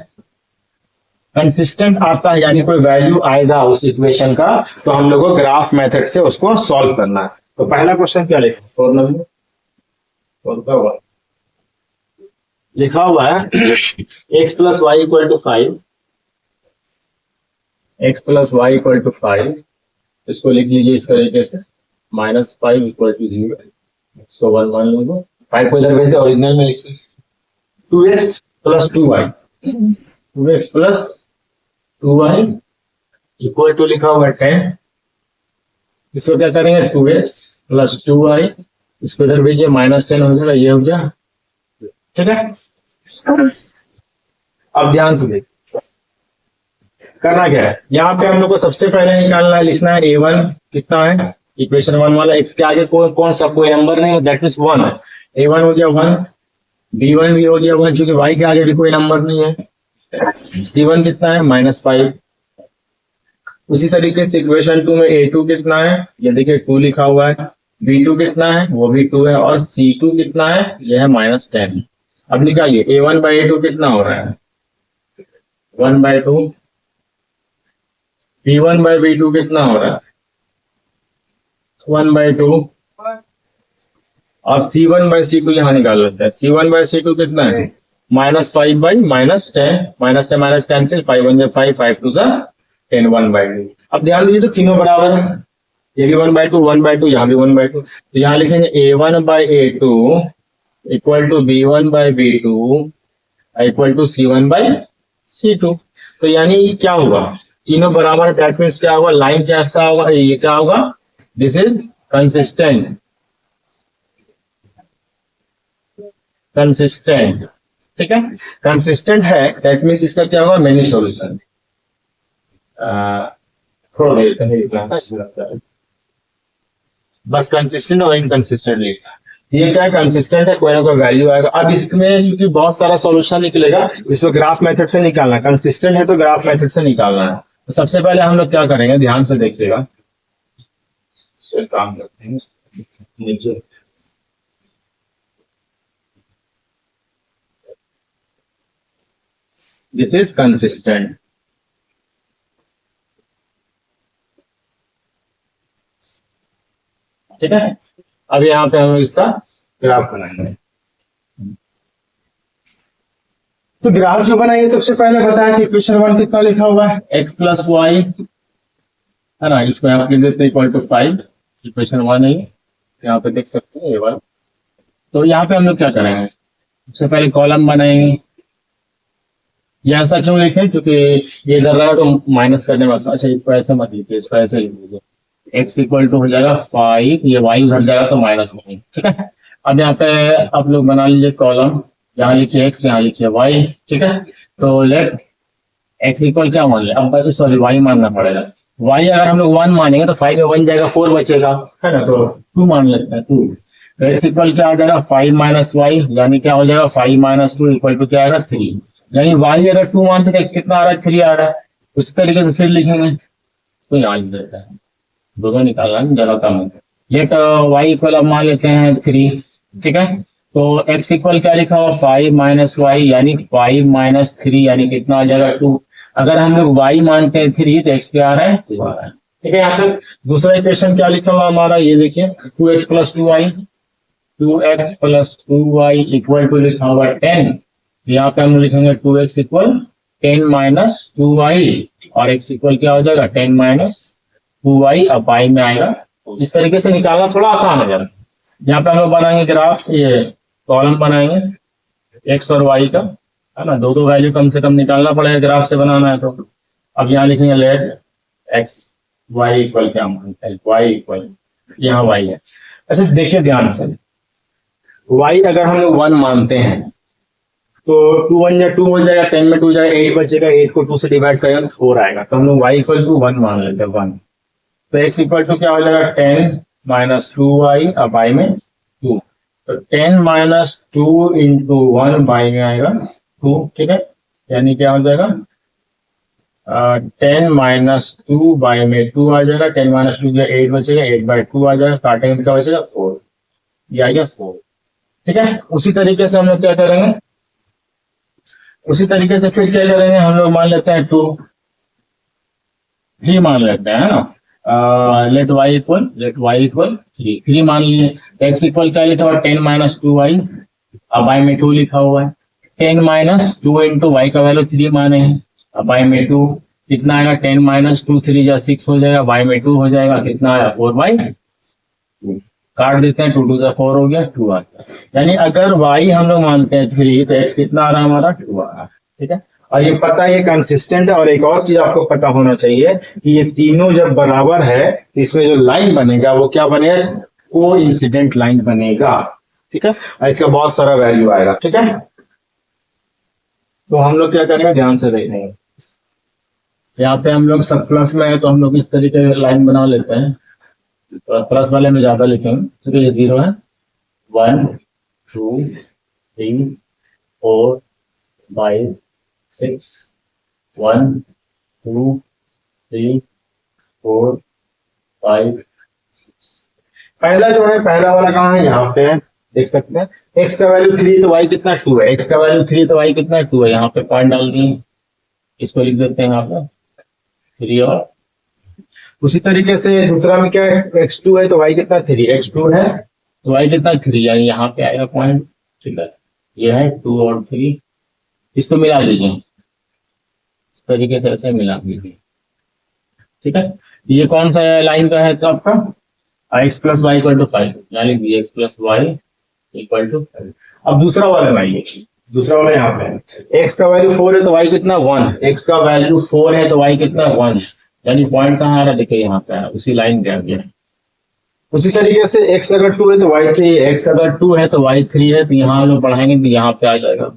कंसिस्टेंट आता है यानी कोई वैल्यू आएगा उस इक्वेशन का, तो हम लोग को ग्राफ मेथड से उसको सॉल्व करना है। तो पहला क्वेश्चन क्या लिखा हुआ है x plus Y equal to 5, x plus Y equal to 5, इसको लिख लीजिए इस तरीके से, -5 इक्वल टू 0, इसको 1 मान लीजिए, 5 को इधर भेज दे, ओरिजिनल में लिख लीजिए 2x plus 2y, 2x plus 2y equal to लिखा हुआ है 10, इसको क्या करेंगे 2x प्लस 2y, इसको इधर भेजिए, -10 हो जाएगा, ये हो गया। ठीक है, अब ध्यान से देखिए करना क्या है, यहाँ पे हम लोग को सबसे पहले निकालना है, लिखना है a1 कितना है, इक्वेशन 1 वाला, x के आगे कौन सा कोई नंबर नहीं है, दैट मींस 1 है, a1 हो गया 1, b1 भी हो गया 1, चूंकि y के आगे भी कोई नंबर नहीं है, c1 कितना है -5। उसी तरीके से इक्वेशन 2 में a2 कितना है, ये देखिए 2 लिखा हुआ है, b2 कितना है, वो भी 2 है, और c2 कितना है, ये है -10। अब निकालिए a1 by a2 कितना हो रहा है 1/2, b1 by b2 कितना हो रहा है 1/2, और c1 by c2 यहां निकाल लेते हैं, c1 by c2 कितना है -5 by -10, माइनस से माइनस कैंसिल, 5 1 5, 5 2 10, 1/2। अब ध्यान दीजिए तो तीनों बराबर है, ये भी 1/2 1/2, यहाँ भी 1/2, तो यहाँ लिखेंगे a1 by a2 equal to b1 by b2 equal to c1 by c2। तो यानी क्या होगा, तीनों बराबर है, दैट मीन्स क्या होगा, लाइन कैसा होगा, ये क्या होगा, दिस इज कंसिस्टेंट, कंसिस्टेंट। ठीक है, कंसिस्टेंट है, दैट मीन्स इसका क्या होगा, मेनी सॉल्यूशन। बस कंसिस्टेंट और इनकंसिस्टेंट लिखना। ये क्या कंसिस्टेंट है, कोई ना कोई वैल्यू आएगा। अब इसमें क्योंकि बहुत सारा सॉल्यूशन निकलेगा, इसको ग्राफ मेथड से निकालना, कंसिस्टेंट है तो ग्राफ मेथड से निकालना है। तो सबसे पहले हम लोग क्या करेंगे, ध्यान से देखिएगा, इस पे काम करते हैं नीचे। दिस इज कंसिस्टेंट, ठीक है। अब यहाँ पे हम इसका ग्राफ बनाएंगे। तो ग्राफ जो बनाएंगे सबसे पहले बताया कि इक्वेशन 1 कितना लिखा हुआ है, x प्लस वाई, है ना, इसको यहाँ पे लिख देते हैं इक्वल टू 5, इक्वेशन 1 है यहाँ पे देख सकते हैं ये वाला। तो यहाँ पे हम लोग क्या करेंगे, सबसे पहले कॉलम बनाएंगे। ये ऐसा क्यों लिखे, क्योंकि ये इधर रहा तो माइनस करने में, अच्छा इसको ऐसे मत लिखिए, इसको ऐसे लिख लीजिए, x इक्वल टू हो जाएगा 5, ये y उधर जाएगा तो माइनस 1, ठीक है। अब यहाँ पे आप लोग बना लीजिए कॉलम, यहाँ लिखिए x, यहाँ लिखिए y, ठीक है। तो लेट x इक्वल क्या मान लिया, अब सॉरी y मानना पड़ेगा। y अगर हम लोग 1 मानेंगे तो 5 में 1 जाएगा, 4 बचेगा, है ना, तो 2 मान लेते हैं, 2। तो x इक्वल क्या आ जाएगा, 5 माइनस वाई, यानी क्या हो जाएगा 5 माइनस 2 इक्वल टू क्या आएगा 3। यानी y अगर 2 मानते तो x कितना आ रहा है, 3 आ रहा है। उसी तरीके से फिर लिखेंगे, तो यहाँ लिख देता है, दोनों निकालना ज्यादा कम है। लेट y इक्वल अब मान लेते हैं 3, ठीक है। तो x इक्वल क्या लिखा हुआ, 5 माइनस वाई, यानी 5 माइनस 3 यानी कितना आ जाएगा 2। अगर हम लोग y मानते हैं 3 तो x क्या आ रहा है, 2 आ रहा है, ठीक है। यहाँ पे दूसरा इक्वेशन क्या लिखा हुआ हमारा, ये देखिए 2x plus 2y, 2x plus 2y equal to लिखा हुआ 10। यहाँ पे हम लिखेंगे 2x इक्वल 10 माइनस 2y, और x इक्वल क्या हो जाएगा 10 माइनस 2y, अब y में आएगा। इस तरीके से निकालना थोड़ा आसान है यार। यहाँ पे हम लोग बनाएंगे ग्राफ, ये कॉलम बनाएंगे x और y का, है ना, दो वैल्यू कम से कम निकालना पड़ेगा ग्राफ से बनाना है। तो अब यहाँ लिखेंगे लेट x y इक्वल क्या मानते हैं, y इक्वल, यहाँ y है। अच्छा देखिए ध्यान से, y अगर हम लोग 1 मानते हैं तो 2 1 या 2 हो जाएगा, 10 में 2 जाएगा, 8 बचेगा, 8 को 2 से डिवाइड करेंगे तो 4 आएगा। तो हम लोग y इक्वल टू 1 मान लेते हैं, 1। तो x इक्वल टू क्या हो जाएगा 10 माइनस 2y, अब y में 2, तो 10 माइनस 2 इंटू 1 y में आएगा 2, ठीक है। यानी क्या हो जाएगा 10 माइनस 2 y में 2 आ जाएगा, 10 माइनस 2 8 बचेगा, 8 बाई 2 आ जाएगा, काटेंगे क्या बचेगा 4, ये आ गया 4, ठीक है। उसी तरीके से हम लोग क्या करेंगे, उसी तरीके से फिर क्या करेंगे, हम लोग मान लेते हैं 2, 3 मान लेते हैं, है ना। लेट y इक्वल 3 मान लिए। x इक्वल क्या लिखा हुआ 10 माइनस 2y, अब y में 2 लिखा हुआ है, 10 माइनस 2 इंटू y का वैल्यू 3 माने हैं, अब y में 2 कितना आएगा, 10 माइनस 2 3 जा 6 हो जाएगा, y में 2 हो जाएगा, कितना आया 4/2, काट देते हैं, 2 2 जा 4 हो गया, 2 आ गया। यानी अगर y हम लोग मानते हैं 3 तो x कितना आ रहा है हमारा 2 आ रहा है, ठीक है। और ये पता है कंसिस्टेंट है। और एक और चीज आपको पता होना चाहिए कि ये तीनों जब बराबर है तो इसमें जो लाइन बनेगा वो क्या बनेगा, कोइंसिडेंट लाइन बनेगा, ठीक है। और इसका बहुत सारा वैल्यू आएगा, ठीक है। तो हम लोग क्या करेंगे, ध्यान से देखेंगे। यहाँ पे हम लोग सब प्लस में है तो हम लोग इस तरीके से लाइन बना लेते हैं, तो प्लस वाले में ज्यादा लिखेंगे, तो ये 0 है, 1 2 3 4 5 6 1 2 3 4 5 6। पहला जो है, पहला वाला कहाँ है, यहाँ पे है, देख सकते हैं। x का वैल्यू 3 तो y कितना 2 है, x का वैल्यू 3 तो y कितना 2 है, यहाँ पे पॉइंट डाल दिए, इसको लिख देते हैं यहाँ पे 3। और उसी तरीके से दूसरा में क्या है, x2 है तो y कितना 3, x2 है तो y कितना 3, यानी यहाँ पे आएगा पॉइंट, ठीक है। ये है 2 और 3, इसको मिला लीजिए इस तरीके से, ऐसे मिला लीजिए, ठीक है। ये कौन सा लाइन का है तो आपका x plus Y equal to 5, यानी x plus Y equal to 5। अब दूसरा वाला लाइए, दूसरा वाला यहाँ पे x का वैल्यू 4 है तो y कितना 1, x का वैल्यू 4 है तो y कितना 1, यानी पॉइंट कहाँ आ रहा है, देखिए यहाँ पे उसी लाइन पे आ गया। उसी तरीके से x अगर 2 है तो y 3, x अगर 2 है तो y 3 है, तो यहाँ हम लोग बढ़ाएंगे तो यहाँ पे आ जाएगा,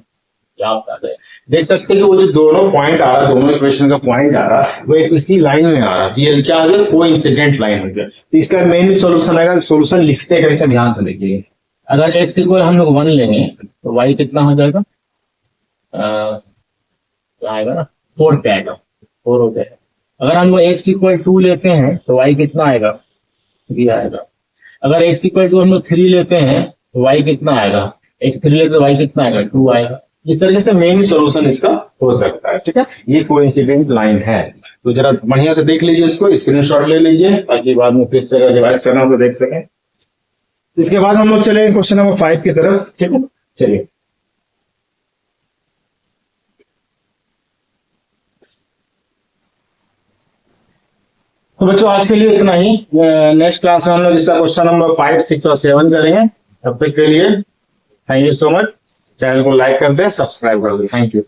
यहाँ पे आ जाएगा। देख सकते हैं कि वो जो दोनों पॉइंट आ रहा है, दोनों इक्वेशन का पॉइंट आ रहा है, वो एक इसी लाइन में आ रहा है, ये क्या आ गया, कोइंसिडेंट लाइन हो गया। तो इसका मेन सोल्यूशन आएगा, सोल्यूशन लिखते कैसे ध्यान से देखिए। अगर x इक्वल हम लोग 1 लेंगे तो y कितना हो जाएगा, आएगा ना 4 पे आएगा, 4 हो जाएगा। अगर हम लोग x इक्वल 2 लेते हैं तो y कितना आएगा, 3 आएगा। अगर x इक्वल 2 हम लोग 3 लेते हैं तो y कितना आएगा, x 3 लेते तो y कितना आएगा, 2 आएगा। इस तरीके से मेन सॉल्यूशन इसका हो सकता है। ठीक है, ये कोइंसिडेंट लाइन है, तो जरा बढ़िया से देख लीजिए, इसको स्क्रीनशॉट ले लीजिए ताकि बाद में फिर से अगर रिवाइज करना हो तो देख सकें। इसके बाद हम लोग चलेंगे क्वेश्चन नंबर 5 की तरफ। ठीक है, चलिए। तो बच्चों आज के लिए इतना ही। नेक्स्ट क्लास में हम लोग इसका क्वेश्चन नंबर 5, 6 और 7 करेंगे। तब तक के लिए thank you so much. Channel को लाइक कर दे, सब्सक्राइब कर दे। Thank you.